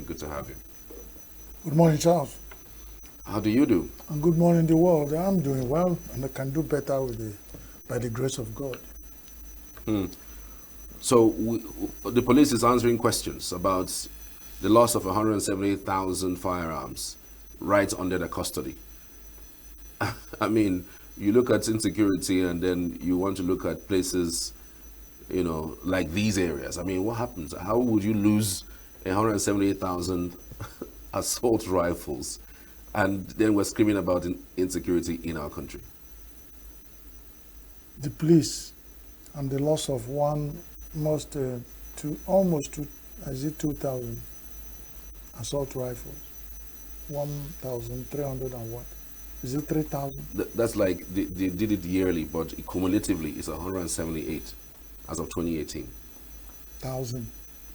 Good to have you. Good morning, Charles. How do you do? And good morning, the world. I'm doing well, and I can do better by the grace of God. So the police is answering questions about the loss of 178,000 firearms right under their custody. I mean, you look at insecurity and then you want to look at places, like these areas. I mean, what happens? How would you lose 178,000 assault rifles and then we're screaming about insecurity in our country? The police and the loss of almost 2,000 assault rifles. 1,300 and what? Is it 3,000? That's like they did it yearly, but cumulatively it's 178 as of 2018. 1,000.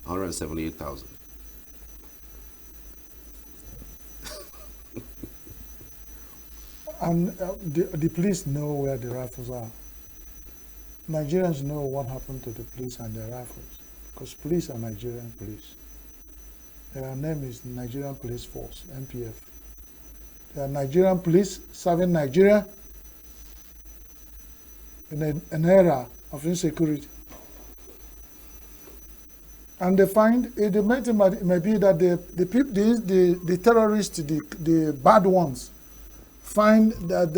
178,000. And the police know where the rifles are. Nigerians know what happened to the police and their rifles, because police are Nigerian police. Their name is Nigerian Police Force, NPF. They are Nigerian police serving Nigeria in an era of insecurity. And they find it may be that the terrorists, the bad ones, find that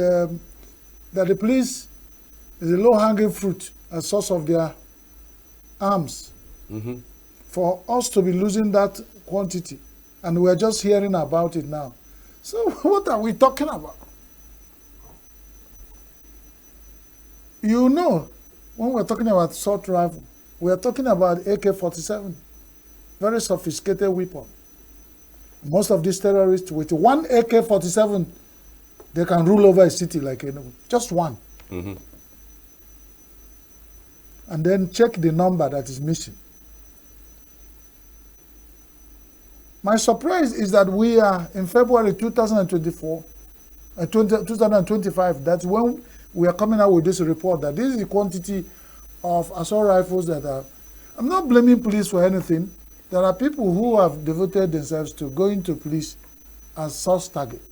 the police is a low-hanging fruit, a source of their arms. Mm-hmm. For us to be losing that quantity, and we're just hearing about it now. So what are we talking about? You know, when we're talking about assault rifle, we're talking about AK-47, very sophisticated weapon. Most of these terrorists, with one AK-47, they can rule over a city like just one. Mm-hmm. And then check the number that is missing. My surprise is that we are in February 2024, 2025, that's when we are coming out with this report that this is the quantity of assault rifles that are. I'm not blaming police for anything. There are people who have devoted themselves to going to police as source target.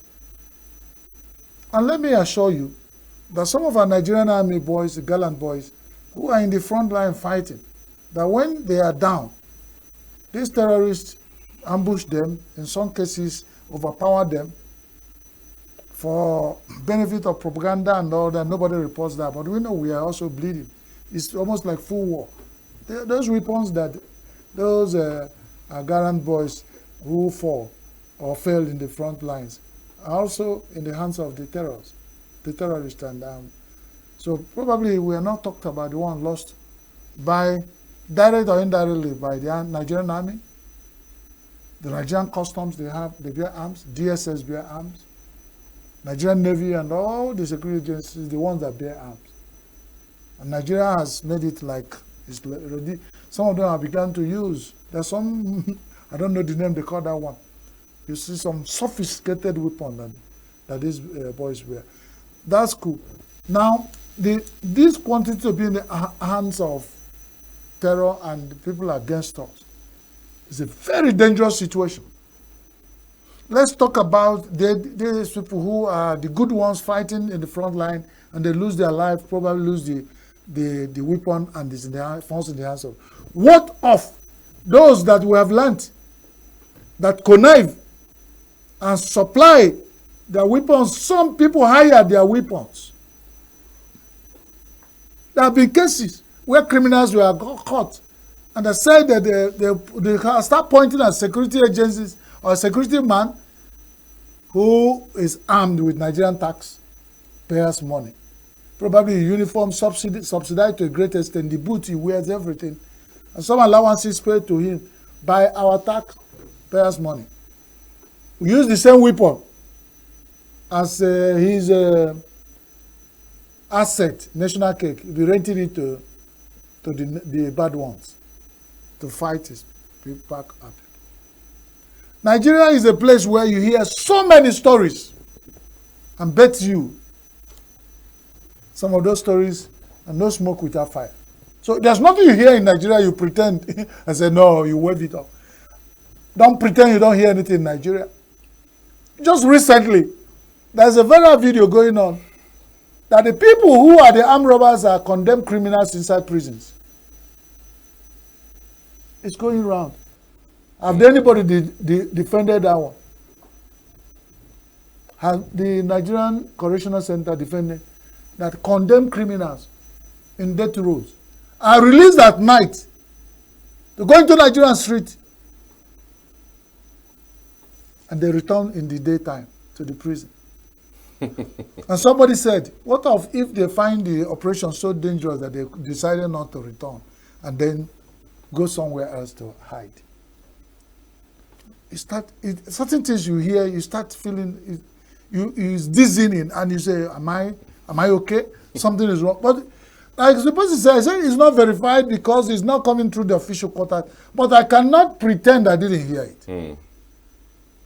And let me assure you that some of our Nigerian army boys, the gallant boys, who are in the front line fighting, that when they are down, these terrorists ambush them, in some cases overpower them for benefit of propaganda and all that. Nobody reports that, but we know we are also bleeding. It's almost like full war. Those weapons that those gallant boys who fall or fell in the front lines are also in the hands of the terrorists. And so probably we are not talked about the one lost by, direct or indirectly, by the Nigerian army. The Nigerian customs, they bear arms. DSS bear arms. Nigerian Navy and all the security agencies, the ones that bear arms. And Nigeria has made it like it's ready. Some of them have begun to use. There's some, I don't know the name they call that one. You see some sophisticated weapon that these boys wear. That's cool. Now, this quantity to be in the hands of terror and people against us is a very dangerous situation. Let's talk about these people who are the good ones fighting in the front line, and they lose their life, probably lose the weapon, and it's falls in the hands of. What of those that we have learned that connive and supply their weapons? Some people hire their weapons. There have been cases where criminals were caught, and they said that they start pointing at security agencies or a security man who is armed with Nigerian taxpayers' money. Probably uniform subsidized to a great extent, the boot he wears, everything. And some allowances paid to him by our taxpayers' money. We use the same weapon as his asset, national cake. We're renting it to the bad ones to fight his back up. Nigeria is a place where you hear so many stories, and bet you some of those stories are no smoke without fire. So there's nothing you hear in Nigeria you pretend and say, no, you wave it off. Don't pretend you don't hear anything in Nigeria. Just recently, there's a viral video going on that the people who are the armed robbers are condemned criminals inside prisons. It's going around. Have anybody defended that one? Has the Nigerian Correctional Center defended that condemned criminals in death rows are released at night to go into Nigerian street and they return in the daytime to the prison? And somebody said, what if they find the operation so dangerous that they decided not to return and then go somewhere else to hide? Certain things you hear, you start feeling it's dizzying, and you say, am I okay? Something is wrong. But like the person says, it's not verified because it's not coming through the official quarter. But I cannot pretend I didn't hear it.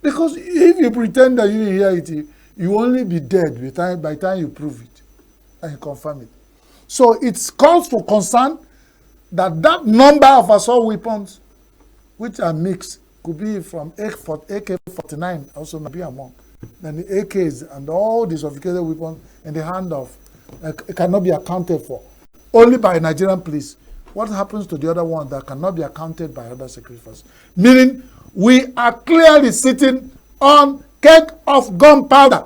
Because if you pretend that you didn't hear it, you will only be dead by the time you prove it and you confirm it. So it's cause for concern that number of assault weapons, which are mixed, could be from AK-49, also may be among, then the AKs and all the sophisticated weapons in the hand of, cannot be accounted for, only by Nigerian police. What happens to the other ones that cannot be accounted by other security forces? Meaning, we are clearly sitting on keg of gunpowder,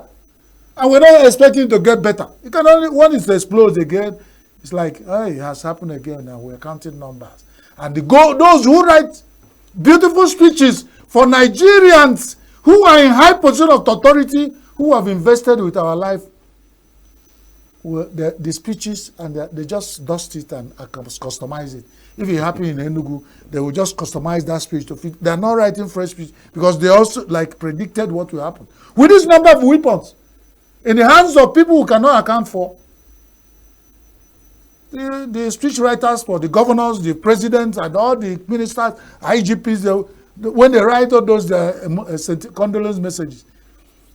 and we're not expecting to get better. You can only, when it explodes again, it's like, hey, it has happened again, and we're counting numbers. And those who write beautiful speeches for Nigerians who are in high position of authority, who have invested with our life, the speeches, and they just dust it and customize it. If it happened in Enugu, they will just customize that speech to fit. They are not writing fresh speech because they also predicted what will happen. With this number of weapons in the hands of people who cannot account for, the speech writers for the governors, the presidents, and all the ministers, IGPs, when they write all those condolence messages,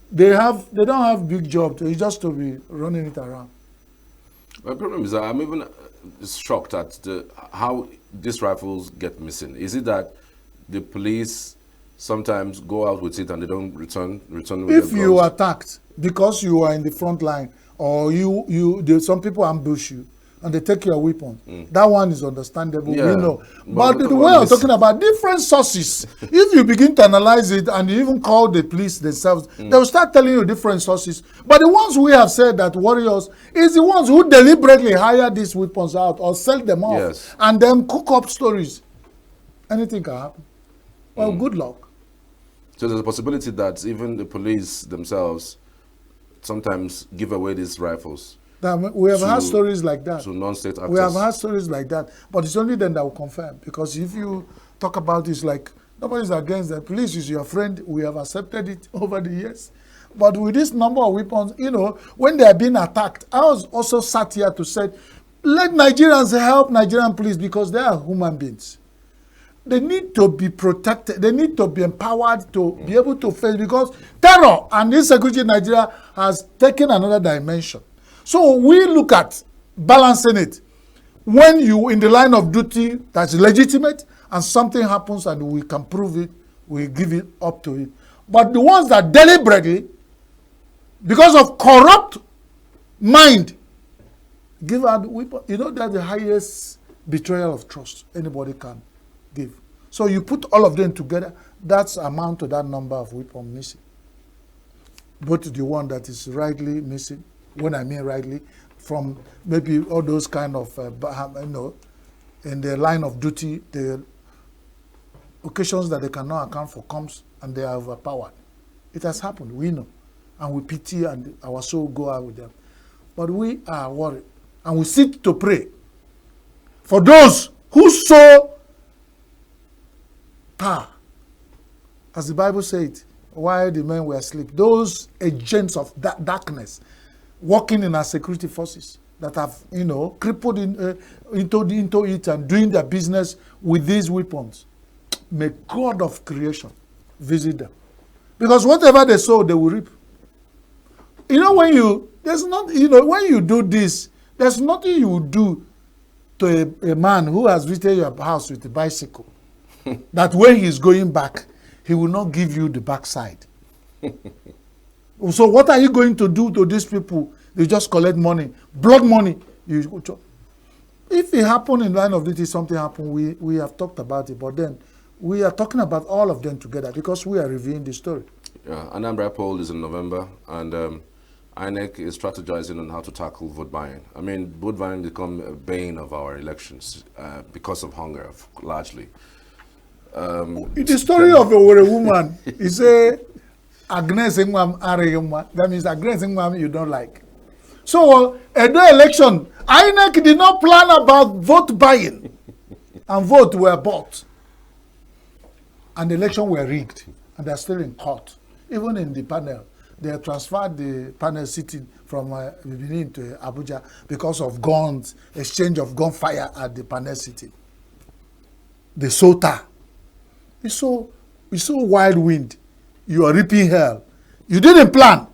they don't have big jobs. It's just to be running it around. The problem is that I'm even shocked at how these rifles get missing. Is it that the police sometimes go out with it and they don't return with if you are attacked because you are in the front line, or some people ambush you and they take your weapon, that one is understandable. Yeah, we know. But the way I'm talking about different sources, if you begin to analyze it and you even call the police themselves, they will start telling you different sources. But the ones we have said that warriors is the ones who deliberately hire these weapons out or sell them off and then cook up stories. Anything can happen. Well, good luck. So there's a possibility that even the police themselves sometimes give away these rifles. We have had stories like that. To non-state actors. We have had stories like that. But it's only then that will confirm. Because if you talk about it, like, nobody's against the police is your friend. We have accepted it over the years. But with this number of weapons, when they are being attacked, I was also sat here to say, let Nigerians help Nigerian police because they are human beings. They need to be protected. They need to be empowered to be able to face, because terror and insecurity in Nigeria has taken another dimension. So we look at balancing it. When you in the line of duty that's legitimate and something happens and we can prove it, we give it up to it. But the ones that deliberately, because of corrupt mind, give out weapon, that's the highest betrayal of trust anybody can give. So you put all of them together, that's amount to that number of weapons missing. Both the one that is rightly missing, when I mean rightly, from maybe all those kind of, in the line of duty, the occasions that they cannot account for comes and they are overpowered. It has happened, we know. And we pity and our soul go out with them. But we are worried. And we sit to pray for those who sow power. As the Bible says, while the men were asleep, those agents of darkness working in our security forces that have, crippled into it and doing their business with these weapons. May God of creation visit them. Because whatever they sow, they will reap. When you do this, there's nothing you will do to a man who has visited your house with a bicycle. That when he's going back, he will not give you the backside. So what are you going to do to these people? They just collect money, blood money. If it happened in line of duty, something happened, we have talked about it, but then we are talking about all of them together because we are reviewing the story. Yeah, Anambra poll is in November, and INEC is strategizing on how to tackle vote buying. I mean, vote buying become a bane of our elections because of hunger, largely. The story of a woman is a Agnes Ingwam Areyuma. That means Agnes Ingwam you don't like. So, at the election, INEC did not plan about vote buying, and votes were bought. And the election were rigged, and they're still in court. Even in the panel, they transferred the panel sitting from Benin to Abuja because of guns, exchange of gunfire at the panel sitting. The SOTA. It's so wild wind. You are reaping hell. You didn't plan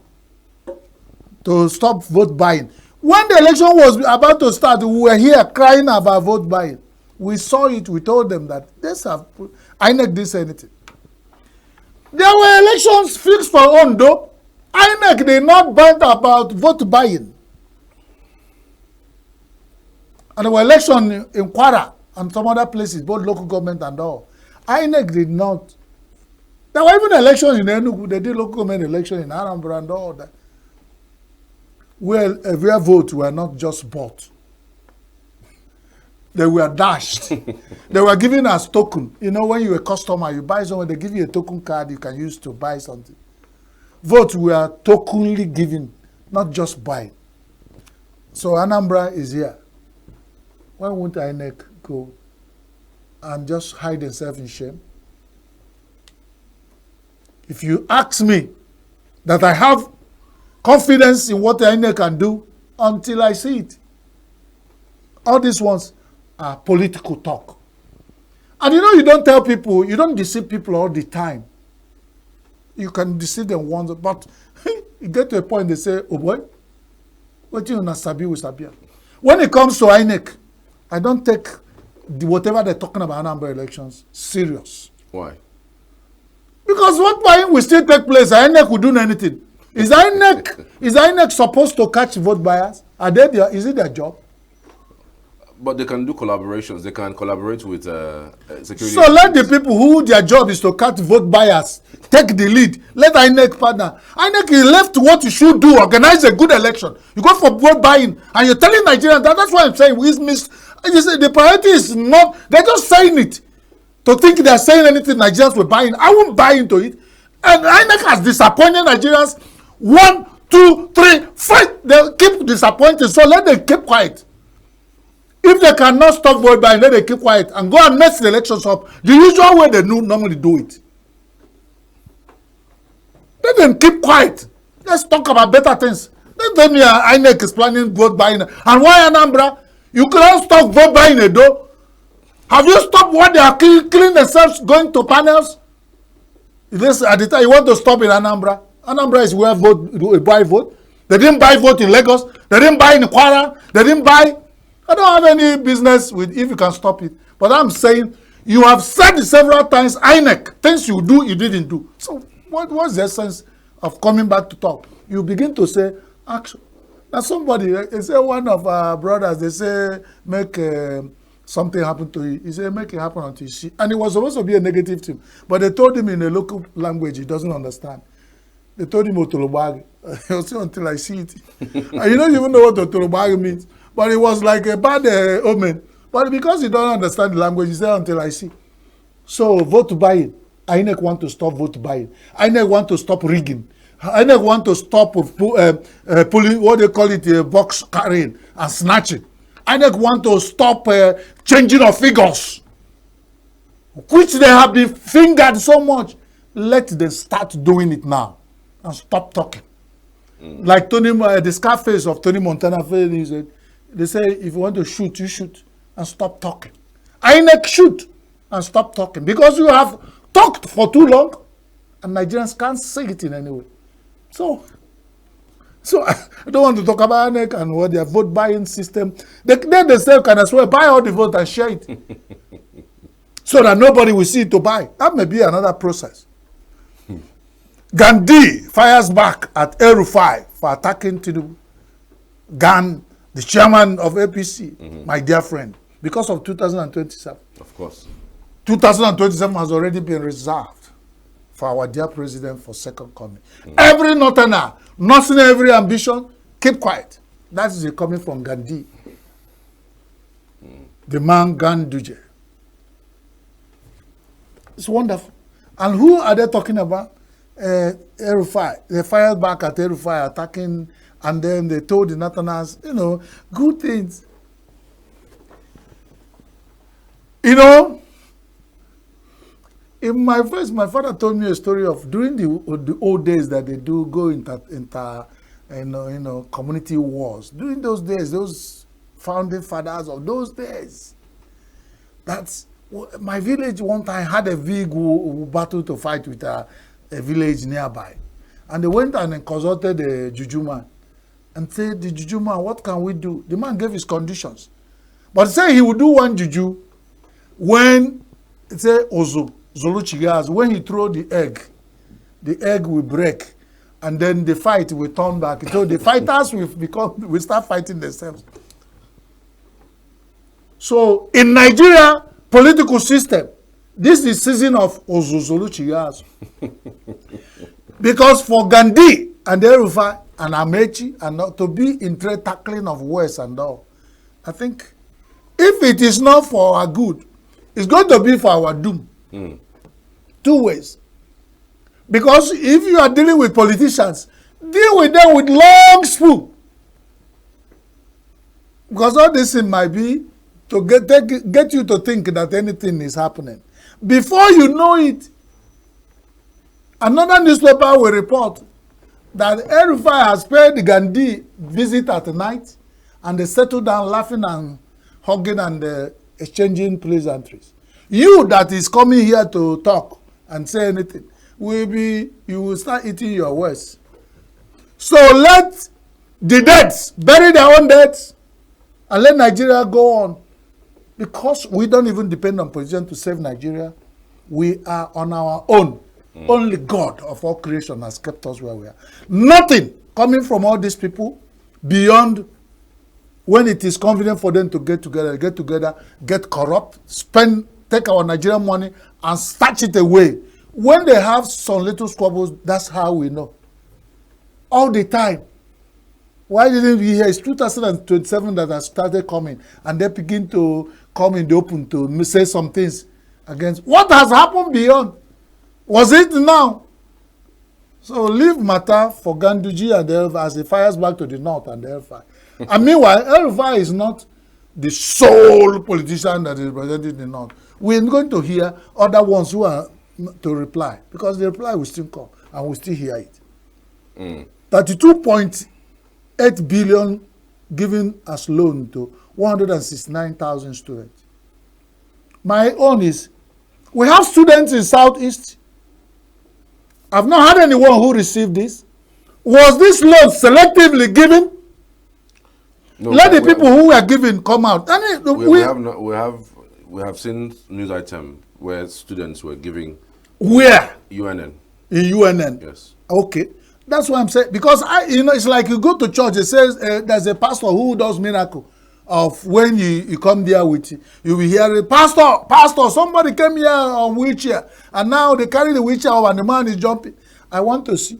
to stop vote buying. When the election was about to start, we were here crying about vote buying. We saw it. We told them that INEC didn't say anything. There were elections fixed for Ondo. INEC did not bite about vote buying. And there were elections in Kwara and some other places, both local government and all. INEC did not. There were even elections in Enugu. They did local government election in Anambra and all that. Where votes were not just bought. They were dashed. They were given as token. You know, when you're a customer, you buy something, they give you a token card you can use to buy something. Votes were tokenly given, not just buy. So Anambra is here. Why won't INEC go and just hide themselves in shame? If you ask me that I have confidence in what INEC can do until I see it, all these ones are political talk. And you know, you don't tell people, you don't deceive people all the time. You can deceive them once, but you get to a point they say, oh boy, what you not sabi with Sabia. When it comes to INEC, I don't take whatever they're talking about Anambra elections serious. Why? Because vote buying will still take place. INEC will do anything. Is INEC supposed to catch vote buyers? Is it their job? But they can do collaborations. They can collaborate with security. So let the people who their job is to catch vote buyers take the lead. Let INEC partner. INEC is left to what you should do. Organize a good election. You go for vote buying, and you're telling Nigerians that's why I'm saying the priority is not. They're just saying it to think they're saying anything Nigerians were buying. I won't buy into it. And INEC has disappointed Nigerians. 1, 2, 3, 5. They keep disappointing. So let them keep quiet. If they cannot stop vote buying, let them keep quiet and go and mess the elections up the usual way they normally do it. Let them keep quiet. Let's talk about better things. Don't tell me INEC is planning vote buying. And why Anambra? You cannot stop vote buying, Edo. Have you stopped what they are killing themselves going to panels? This at the time you want to stop in Anambra. Anambra is where buy vote. They didn't buy vote in Lagos. They didn't buy in Kwara. They didn't buy. I don't have any business with if you can stop it. But I'm saying you have said several times, INEC, things you do, you didn't do. So what's the essence of coming back to talk? You begin to say action. Now somebody, they say one of our brothers, they say make something happen to you. He said make it happen until you see. And it was supposed to be a negative thing. But they told him in a local language he doesn't understand. They told him Otolobagi. He'll say until I see it. And you don't even know what Otolobagi means. But it was like a bad omen. But because you don't understand the language, you say until I see. So vote buying. INEC want to stop vote buying. INEC want to stop rigging. INEC want to stop pulling, what they call it, box carrying and snatching. INEC want to stop changing of figures, which they have been fingered so much. Let them start doing it now and stop talking. Like Tony, the Scarface of Tony Montana, he said, they say if you want to shoot, you shoot and stop talking. INEC shoot and stop talking because you have talked for too long and Nigerians can't say it in any way. So I don't want to talk about INEC and what their vote buying system. They say can as well buy all the vote and share it so that nobody will see it to buy. That may be another process. Gandhi fires back at El-Rufai for attacking Tinubu. Gan, the chairman of APC, my dear friend, because of 2027. Of course. 2027 has already been reserved for our dear president for second coming. Every northerner, nothing, every ambition, keep quiet. That is coming from Gandhi. The man Ganduje. It's wonderful. And who are they talking about? El-Rufai. They fired back at El-Rufai attacking, and then they told the northerners, you know, good things. You know, in my first, my father told me a story of during the old days that they do go into community wars. During those days, those founding fathers of those days, that's my village one time had a big battle to fight with a village nearby, and they went and consulted the juju man and said, the juju man, what can we do? The man gave his conditions, but say he would do one juju when say Ozo Zulu Chigas, when he throw the egg will break, and then the fight will turn back. So the fighters will start fighting themselves. So in Nigeria political system, this is season of Ozo Zulu Chigas. Because for Gandhi and El-Rufai and Amechi and not to be in trade tackling of West and all, I think if it is not for our good, it's going to be for our doom. Two ways. Because if you are dealing with politicians, deal with them with long spoon. Because all this thing might be to get you to think that anything is happening. Before you know it, another newspaper will report that El-Rufai has paid Gandhi visit at night, and they settle down laughing and hugging and exchanging pleasantries. You that is coming here to talk and say anything, you will start eating your words. So let the deads bury their own deads and let Nigeria go on. Because we don't even depend on politicians to save Nigeria. We are on our own. Only God of all creation has kept us where we are. Nothing coming from all these people beyond when it is convenient for them to get together, get corrupt, take our Nigerian money and snatch it away. When they have some little squabbles, that's how we know. All the time. Why didn't we hear? It's 2027 that has started coming, and they begin to come in the open to say some things against what has happened beyond. Was it now? So leave matter for Ganduje and El-Rufai as he fires back to the north and the El-Rufai. And meanwhile, El-Rufai is not the sole politician that is representing the north. We're going to hear other ones who are to reply, because the reply will still come and we'll still hear it. 32.8 billion given as loan to 169,000 students. My own is, we have students in Southeast. I've not had anyone who received this. Was this loan selectively given? No, let the people who were given come out. We have seen news item where students were giving. Where? UNN. In UNN. Yes. Okay. That's what I'm saying. Because it's like you go to church. It says there's a pastor who does miracle. Of when you come there with you will hear pastor, somebody came here on wheelchair, and now they carry the wheelchair over and the man is jumping. I want to see.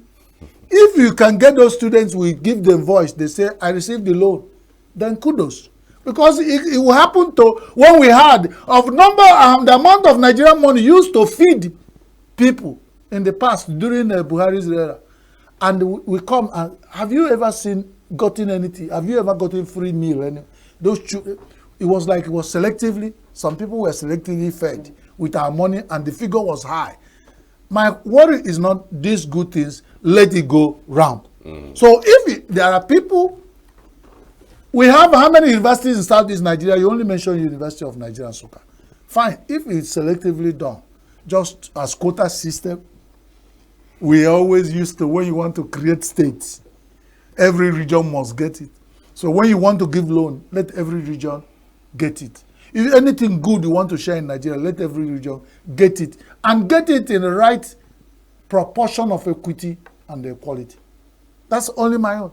If you can get those students, we give them voice. They say, I received the loan. Then kudos. Because it will happen to when we had of the amount of Nigerian money used to feed people in the past during Buhari's era. And we come and have you ever gotten anything? Have you ever gotten free meal? It was like it was selectively, some people were selectively fed with our money and the figure was high. My worry is not these good things, let it go round. So if there are people, we have how many universities in Southeast Nigeria? You only mentioned University of Nigeria and Nsukka. Fine, if it's selectively done, just as quota system, we always used to, when you want to create states, every region must get it. So when you want to give loan, let every region get it. If anything good you want to share in Nigeria, let every region get it. And get it in the right proportion of equity and equality. That's only my own.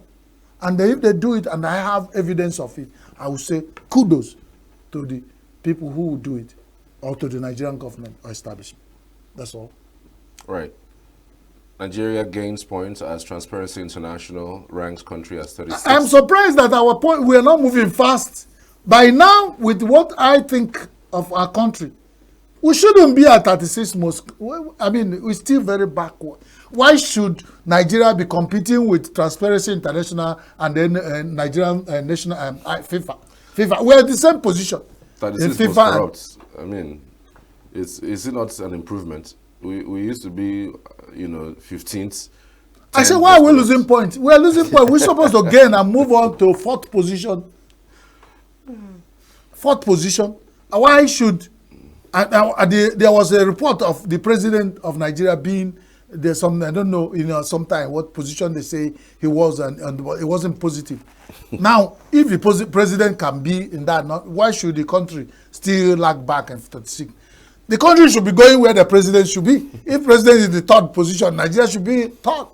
And if they do it and I have evidence of it, I will say kudos to the people who will do it, or to the Nigerian government or establishment. That's all. Right. Nigeria gains points as Transparency International ranks country as 36. I'm surprised that our point, we are not moving fast. By now, with what I think of our country, we shouldn't be at 36 most. I mean, we're still very backward. Why should Nigeria be competing with Transparency International and then Nigerian national FIFA? FIFA, we're in the same position. 36 in most FIFA. corrupt. I mean, is it not an improvement? We used to be, 15th. I said, why are we losing points? We're losing points. We're supposed to gain and move on to fourth position. Fourth position. Why should... there was a report of the president of Nigeria being there's some, I don't know, sometime what position they say he was, and it wasn't positive. Now, if the president can be in that, why should the country still lag back and 36? The country should be going where the president should be. If president is the third position, Nigeria should be third.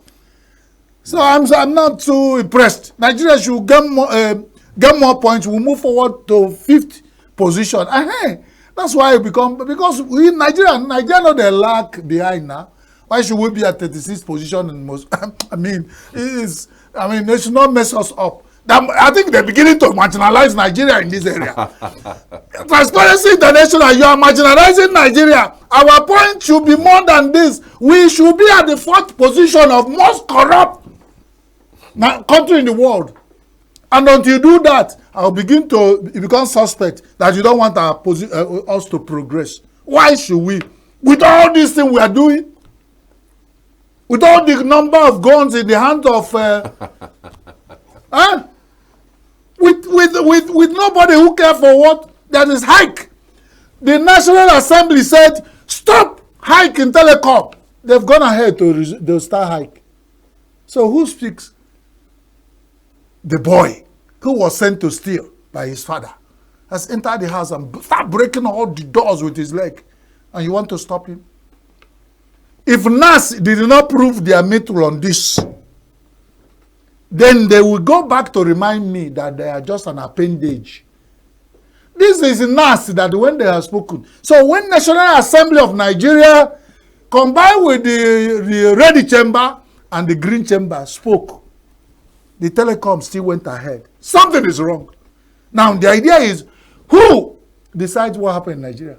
So I'm not too impressed. Nigeria should get more points. We'll move forward to fifth position. And hey, that's why it because we Nigeria know they lag behind now. Why should we be at 36th position in most? I mean, they should not mess us up. I think they're beginning to marginalize Nigeria in this area. Transparency International, you are marginalizing Nigeria. Our point should be more than this. We should be at the fourth position of most corrupt country in the world. And until you do that, I'll begin to become suspect that you don't want us to progress. Why should we? With all these things we are doing, with all the number of guns in the hands of with nobody who cares for what that is hike. The National Assembly said stop hike in telecom. They've gone ahead to start hike. So who speaks? The boy who was sent to steal by his father has entered the house and start breaking all the doors with his leg, and you want to stop him? If NAS did not prove their mettle on this, then they will go back to remind me that they are just an appendage. This is NAS that when they have spoken. So when National Assembly of Nigeria combined with the red chamber and the green chamber spoke, the telecom still went ahead. Something is wrong. Now the idea is, who decides what happened in Nigeria?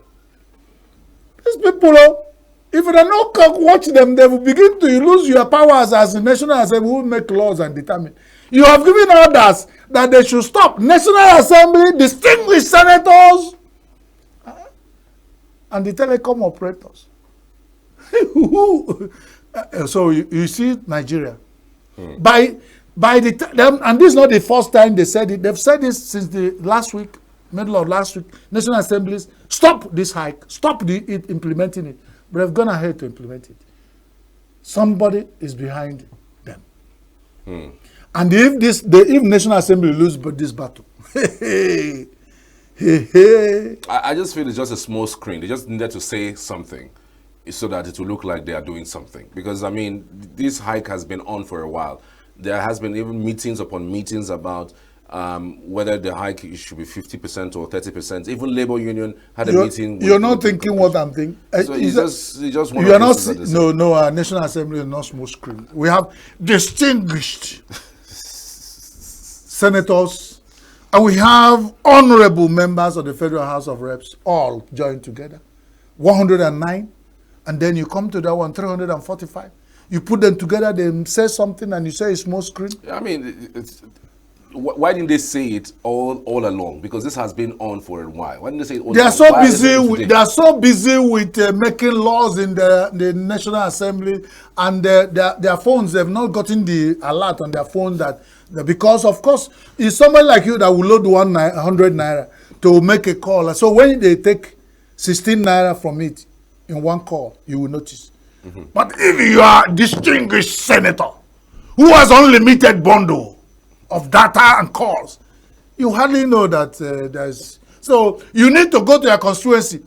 These people, if you don't watch them, they will begin to lose your powers as the National Assembly who make laws and determine. You have given orders that they should stop. National Assembly, distinguished senators, and the telecom operators. So you see Nigeria. By the time, and this is not the first time they said it. They've said this since the last week, middle of last week. National Assemblies, stop this hike, stop implementing it. But they've gone ahead to implement it. Somebody is behind them. And if National Assembly lose this battle, I just feel it's just a small screen. They just needed to say something so that it will look like they are doing something. Because, I mean, this hike has been on for a while. There has been even meetings upon meetings about whether the hike should be 50% or 30%. Even Labour Union had a meeting. You're not thinking what I'm thinking. So you just you are not. No. Our National Assembly is not small screen. We have distinguished senators, and we have honorable members of the Federal House of Reps, all joined together, 109, and then you come to that one, 345. You put them together, they say something, and you say it's small screen. I mean, why didn't they say it all along? Because this has been on for a while. Why didn't they say it all along? They are so busy with making laws in the National Assembly, and their phones, they've not gotten the alert on their phone that because, of course, it's somebody like you that will load 100 naira to make a call. So when they take 16 naira from it in one call, you will notice. But if you are a distinguished senator who has unlimited bundle of data and calls, you hardly know that there's... So you need to go to your constituency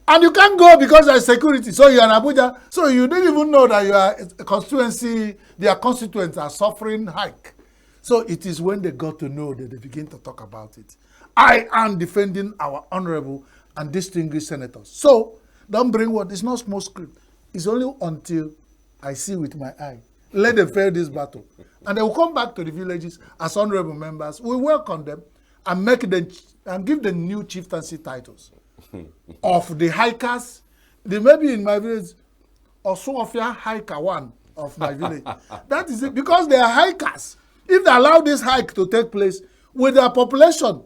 And you can't go because there's security. So you're in Abuja. So you didn't even know that your constituency, their constituents are suffering hike. So it is when they got to know that they begin to talk about it. I am defending our honorable and distinguished senators. So don't bring what is not smoke screen. It's only until I see with my eye. Let them fail this battle. And they will come back to the villages as honorable members. We welcome them and make them and give them new chieftaincy titles of the hikers. They may be in my village, or Sofia hiker one of my village. That is it, because they are hikers. If they allow this hike to take place with their population,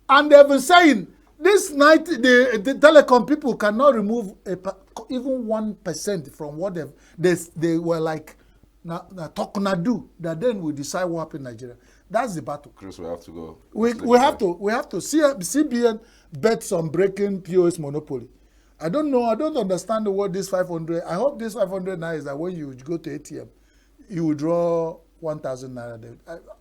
and they've been saying this night the telecom people cannot remove even 1% from what they were like talk na do, that then we decide what happened in Nigeria. That's the battle. Chris, we have to go. We have to. CBN bets on breaking POS monopoly. I don't know. I don't understand what this 500. I hope this 500 naira is that when you go to ATM, you withdraw 1,000 naira.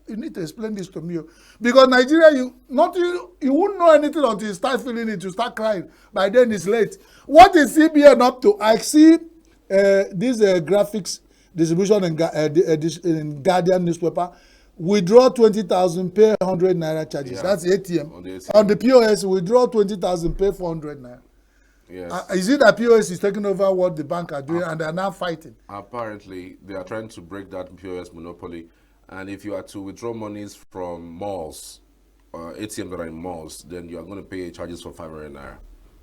You need to explain this to me, because Nigeria, you won't know anything until you start feeling it. You start crying. By then it's late. What is CBN up to? I see this graphics distribution in Guardian newspaper. Withdraw 20,000, pay 100 naira charges. Yeah. That's ATM. On the POS, withdraw 20,000, pay 400 naira. Yes. Is it that POS is taking over what the bank are doing, and they are now fighting? Apparently, they are trying to break that POS monopoly. And if you are to withdraw monies from malls, ATM that are in malls, then you are going to pay charges for 500 naira.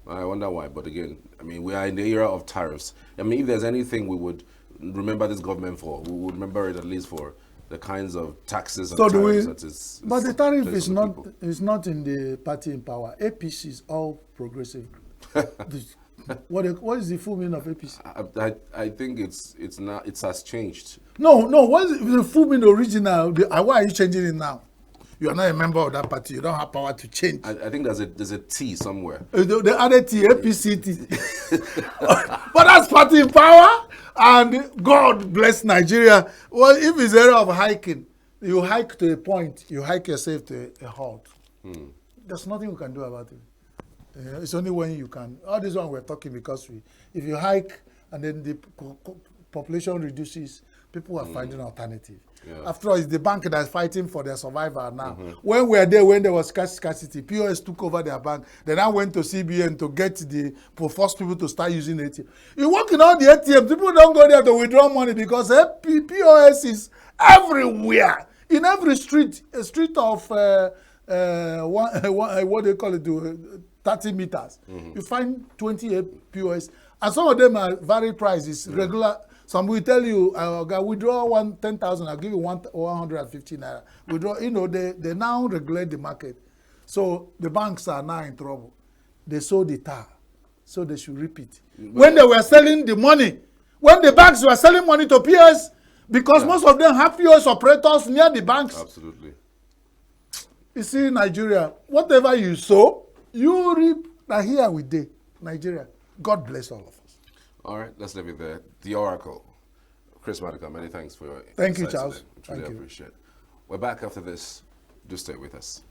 I wonder why. But again, I mean, we are in the era of tariffs. I mean, if there's anything we would remember this government for, we would remember it at least for the kinds of taxes and tariffs that is. But the tariff is not in the party in power. APC is all progressive. What is the full meaning of APC? I think it has changed. No. What is the full meaning original? Why are you changing it now? You are not a member of that party. You don't have power to change. I think there's a T somewhere. They added T, APC T. But that's party in power. And God bless Nigeria. Well, if it's area of hiking, you hike to a point, you hike yourself to a halt. There's nothing we can do about it. It's only when you can. All this one we're talking because if you hike and then the population reduces, people are finding alternative. Yeah. After all, it's the bank that's fighting for their survival now. When we were there, when there was scarcity, POS took over their bank. Then I went to CBN to force people to start using ATM. You walk in all the ATM, people don't go there to withdraw money because POS is everywhere. In every street, a street of what they call it, 30 meters. You find 20 POS, and some of them are varied prices, regular. Some will tell you, withdraw 10,000, I'll give you 150 naira. Withdraw, they now regulate the market. So the banks are now in trouble. They sold the tar, so they should repeat. When they were selling the money, when the banks were selling money to POS, because most of them have POS operators near the banks. Absolutely. You see, Nigeria, whatever you sow, you reap. Now here we did, Nigeria. God bless all of us. All right, let's leave it there. The Oracle. Chris Maduka, many thanks for your Thank you, Charles. Today. Truly appreciate it. We're back after this. Do stay with us.